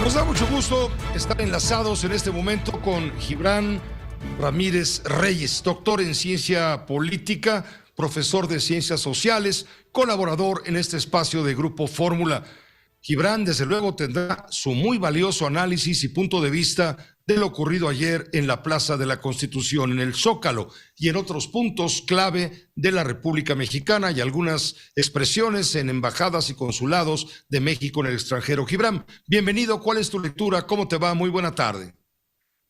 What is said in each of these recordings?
Nos da mucho gusto estar enlazados en este momento con Gibran Ramírez Reyes, doctor en ciencia política, profesor de ciencias sociales, colaborador en este espacio de Grupo Fórmula. Gibran, desde luego, tendrá su muy valioso análisis y punto de vista de lo ocurrido ayer en la Plaza de la Constitución, en el Zócalo y en otros puntos clave de la República Mexicana y algunas expresiones en embajadas y consulados de México en el extranjero. Gibran, bienvenido. ¿Cuál es tu lectura? ¿Cómo te va? Muy buena tarde.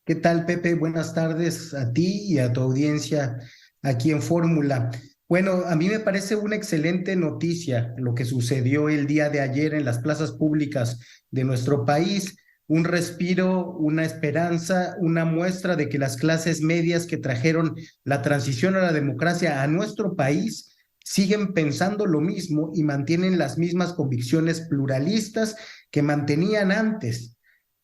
¿Qué tal, Pepe? Buenas tardes a ti y a tu audiencia aquí en Fórmula. Bueno, a mí me parece una excelente noticia lo que sucedió el día de ayer en las plazas públicas de nuestro país. Un respiro, una esperanza, una muestra de que las clases medias que trajeron la transición a la democracia a nuestro país siguen pensando lo mismo y mantienen las mismas convicciones pluralistas que mantenían antes.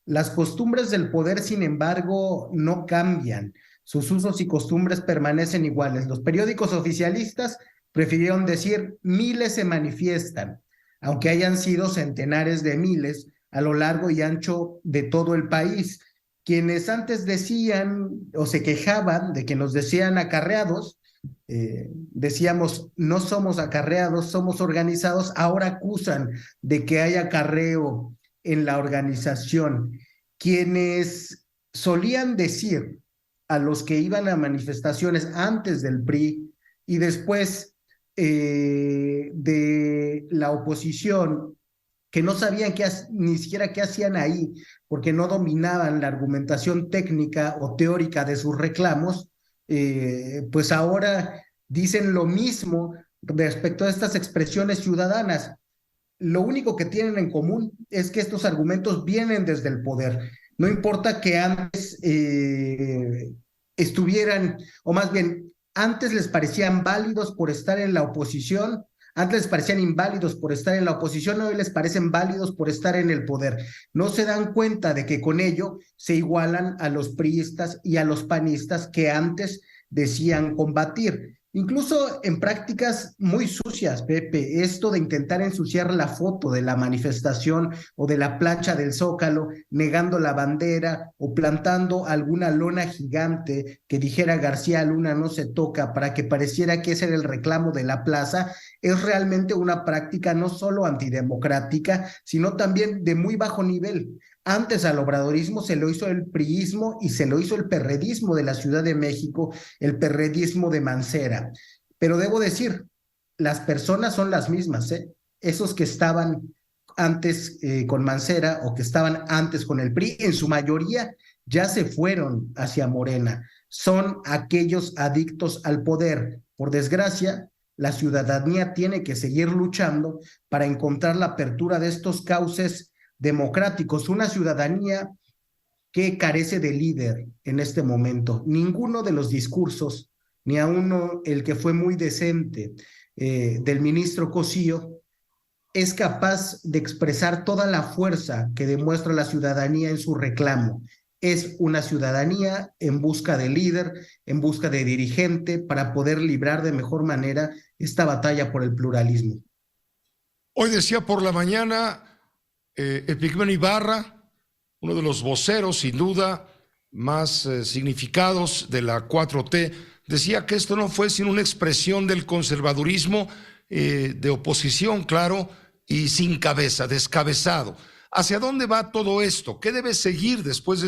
Las costumbres del poder, sin embargo, no cambian. Sus usos y costumbres permanecen iguales. Los periódicos oficialistas prefirieron decir miles se manifiestan, aunque hayan sido centenares de miles a lo largo y ancho de todo el país. Quienes antes decían o se quejaban de que nos decían acarreados, decíamos no somos acarreados, somos organizados, ahora acusan de que hay acarreo en la organización. Quienes solían decir a los que iban a manifestaciones antes del PRI y después de la oposición, que no sabían ni siquiera qué hacían ahí, porque no dominaban la argumentación técnica o teórica de sus reclamos, pues ahora dicen lo mismo respecto a estas expresiones ciudadanas. Lo único que tienen en común es que estos argumentos vienen desde el poder. No importa que antes estuvieran, o más bien, antes les parecían válidos por estar en la oposición, antes les parecían inválidos por estar en la oposición, hoy les parecen válidos por estar en el poder. No se dan cuenta de que con ello se igualan a los priistas y a los panistas que antes decían combatir. Incluso en prácticas muy sucias, Pepe, esto de intentar ensuciar la foto de la manifestación o de la plancha del Zócalo, negando la bandera o plantando alguna lona gigante que dijera García Luna no se toca para que pareciera que ese era el reclamo de la plaza, es realmente una práctica no solo antidemocrática, sino también de muy bajo nivel. Antes al obradorismo se lo hizo el priismo y se lo hizo el perredismo de la Ciudad de México, el perredismo de Mancera. Pero debo decir, las personas son las mismas, ¿eh? Esos que estaban antes con Mancera o que estaban antes con el PRI, en su mayoría ya se fueron hacia Morena. Son aquellos adictos al poder. Por desgracia, la ciudadanía tiene que seguir luchando para encontrar la apertura de estos cauces democráticos, una ciudadanía que carece de líder en este momento. Ninguno de los discursos, ni a uno el que fue muy decente del ministro Cosío, es capaz de expresar toda la fuerza que demuestra la ciudadanía en su reclamo. Es una ciudadanía en busca de líder, en busca de dirigente, para poder librar de mejor manera esta batalla por el pluralismo. Hoy decía por la mañana Epigmenio Ibarra, uno de los voceros sin duda más significados de la 4T, decía que esto no fue sino una expresión del conservadurismo de oposición, claro, y sin cabeza, descabezado. ¿Hacia dónde va todo esto? ¿Qué debe seguir después de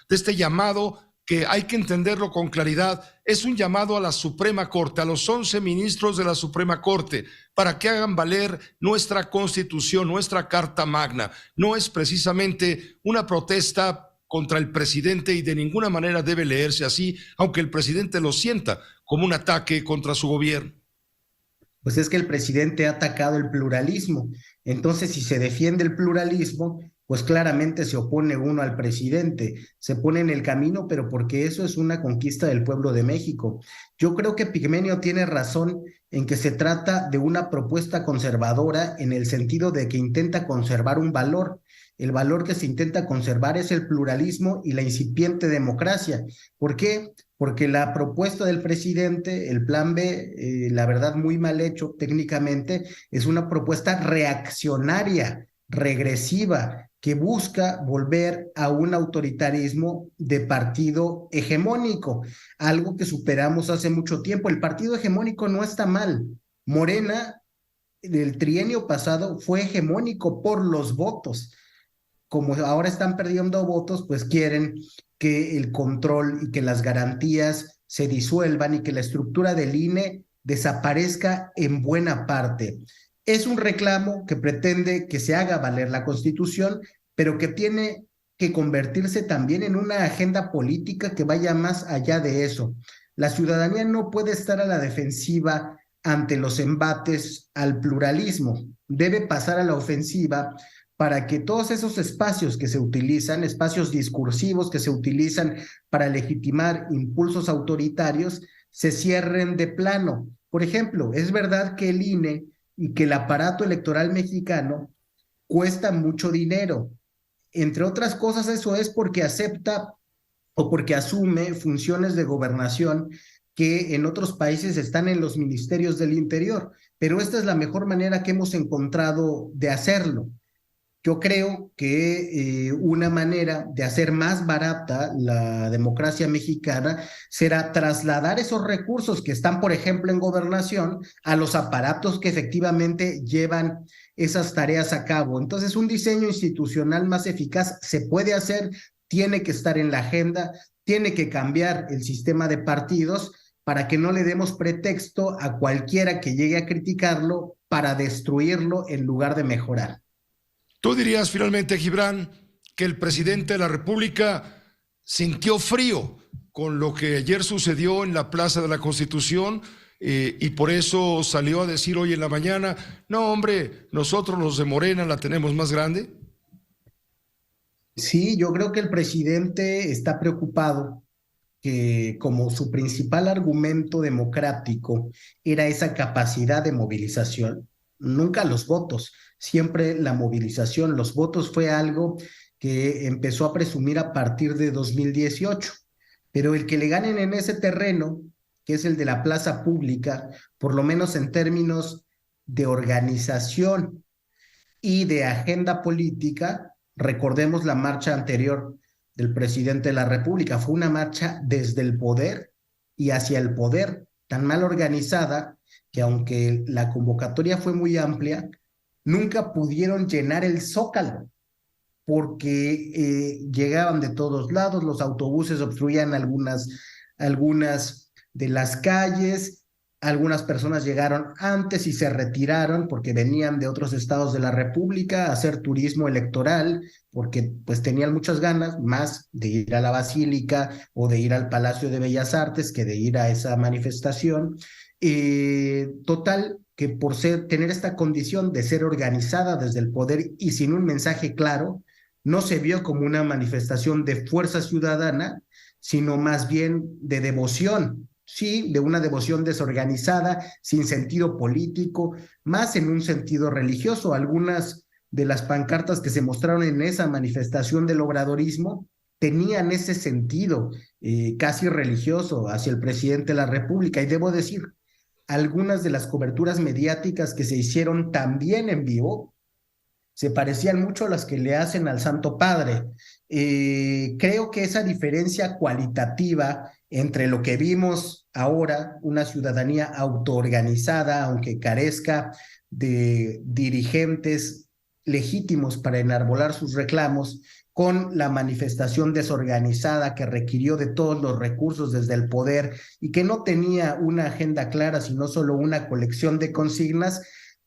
este llamado que hay que entenderlo con claridad? Es un llamado a la Suprema Corte, a los 11 ministros de la Suprema Corte, para que hagan valer nuestra Constitución, nuestra Carta Magna. No es precisamente una protesta contra el presidente y de ninguna manera debe leerse así, aunque el presidente lo sienta como un ataque contra su gobierno. Pues es que el presidente ha atacado el pluralismo. Entonces, si se defiende el pluralismo, pues claramente se opone uno al presidente, se pone en el camino, pero porque eso es una conquista del pueblo de México. Yo creo que Pigmenio tiene razón en que se trata de una propuesta conservadora en el sentido de que intenta conservar un valor. El valor que se intenta conservar es el pluralismo y la incipiente democracia. ¿Por qué? Porque la propuesta del presidente, el plan B, la verdad muy mal hecho técnicamente, es una propuesta reaccionaria, regresiva, que busca volver a un autoritarismo de partido hegemónico, algo que superamos hace mucho tiempo. El partido hegemónico no está mal. Morena, el trienio pasado, fue hegemónico por los votos. Como ahora están perdiendo votos, pues quieren que el control y que las garantías se disuelvan y que la estructura del INE desaparezca en buena parte. Es un reclamo que pretende que se haga valer la Constitución, pero que tiene que convertirse también en una agenda política que vaya más allá de eso. La ciudadanía no puede estar a la defensiva ante los embates al pluralismo, debe pasar a la ofensiva para que todos esos espacios que se utilizan, espacios discursivos que se utilizan para legitimar impulsos autoritarios, se cierren de plano. Por ejemplo, es verdad que el INE y que el aparato electoral mexicano cuesta mucho dinero. Entre otras cosas, eso es porque acepta o porque asume funciones de gobernación que en otros países están en los ministerios del interior, pero esta es la mejor manera que hemos encontrado de hacerlo. Yo creo que una manera de hacer más barata la democracia mexicana será trasladar esos recursos que están, por ejemplo, en gobernación a los aparatos que efectivamente llevan esas tareas a cabo. Entonces, un diseño institucional más eficaz se puede hacer, tiene que estar en la agenda, tiene que cambiar el sistema de partidos para que no le demos pretexto a cualquiera que llegue a criticarlo para destruirlo en lugar de mejorar. ¿Tú dirías finalmente, Gibran, que el presidente de la República sintió frío con lo que ayer sucedió en la Plaza de la Constitución y por eso salió a decir hoy en la mañana, no hombre, nosotros los de Morena la tenemos más grande? Sí, yo creo que el presidente está preocupado que como su principal argumento democrático era esa capacidad de movilización, nunca los votos, siempre la movilización. Los votos fue algo que empezó a presumir a partir de 2018, pero el que le ganen en ese terreno, que es el de la plaza pública, por lo menos en términos de organización y de agenda política, recordemos la marcha anterior del presidente de la República, fue una marcha desde el poder y hacia el poder, tan mal organizada que aunque la convocatoria fue muy amplia, nunca pudieron llenar el Zócalo porque llegaban de todos lados, los autobuses obstruían algunas de las calles, algunas personas llegaron antes y se retiraron porque venían de otros estados de la República a hacer turismo electoral, porque pues tenían muchas ganas más de ir a la Basílica o de ir al Palacio de Bellas Artes que de ir a esa manifestación. Total, que por tener esta condición de ser organizada desde el poder y sin un mensaje claro, no se vio como una manifestación de fuerza ciudadana, sino más bien de devoción. Sí, de una devoción desorganizada, sin sentido político, más en un sentido religioso. Algunas de las pancartas que se mostraron en esa manifestación del obradorismo tenían ese sentido casi religioso hacia el presidente de la República. Y debo decir, algunas de las coberturas mediáticas que se hicieron también en vivo se parecían mucho a las que le hacen al Santo Padre. Creo que esa diferencia cualitativa entre lo que vimos ahora, una ciudadanía autoorganizada, aunque carezca de dirigentes legítimos para enarbolar sus reclamos, con la manifestación desorganizada que requirió de todos los recursos desde el poder y que no tenía una agenda clara, sino solo una colección de consignas,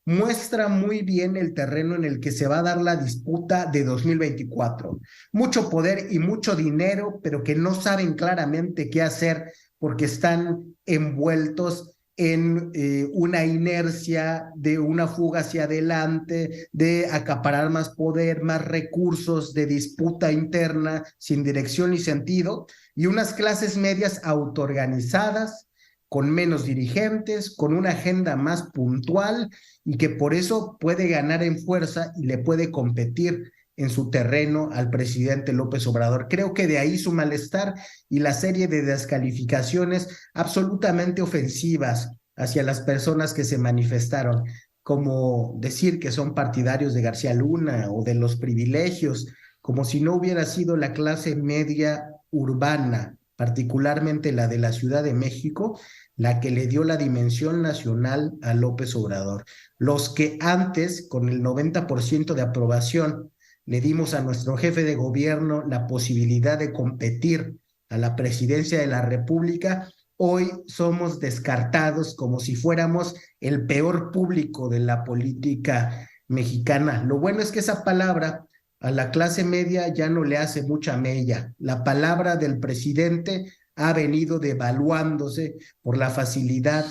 muestra muy bien el terreno en el que se va a dar la disputa de 2024. Mucho poder y mucho dinero, pero que no saben claramente qué hacer porque están envueltos en una inercia de una fuga hacia adelante, de acaparar más poder, más recursos, de disputa interna sin dirección ni sentido, y unas clases medias autoorganizadas, con menos dirigentes, con una agenda más puntual y que por eso puede ganar en fuerza y le puede competir en su terreno al presidente López Obrador. Creo que de ahí su malestar y la serie de descalificaciones absolutamente ofensivas hacia las personas que se manifestaron. como decir que son partidarios de García Luna o de los privilegios, como si no hubiera sido la clase media urbana, particularmente la de la Ciudad de México, la que le dio la dimensión nacional a López Obrador. Los que antes, con el 90% de aprobación, le dimos a nuestro jefe de gobierno la posibilidad de competir a la presidencia de la República, hoy somos descartados como si fuéramos el peor público de la política mexicana. Lo bueno es que esa palabra a la clase media ya no le hace mucha mella. La palabra del presidente ha venido devaluándose por la facilidad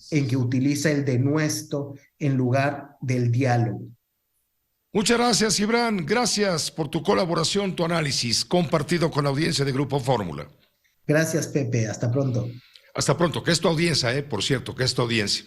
en que utiliza el denuesto en lugar del diálogo. Muchas gracias, Gibran. Gracias por tu colaboración, tu análisis compartido con la audiencia de Grupo Fórmula. Gracias, Pepe. Hasta pronto. Hasta pronto, que es tu audiencia, por cierto, que es tu audiencia.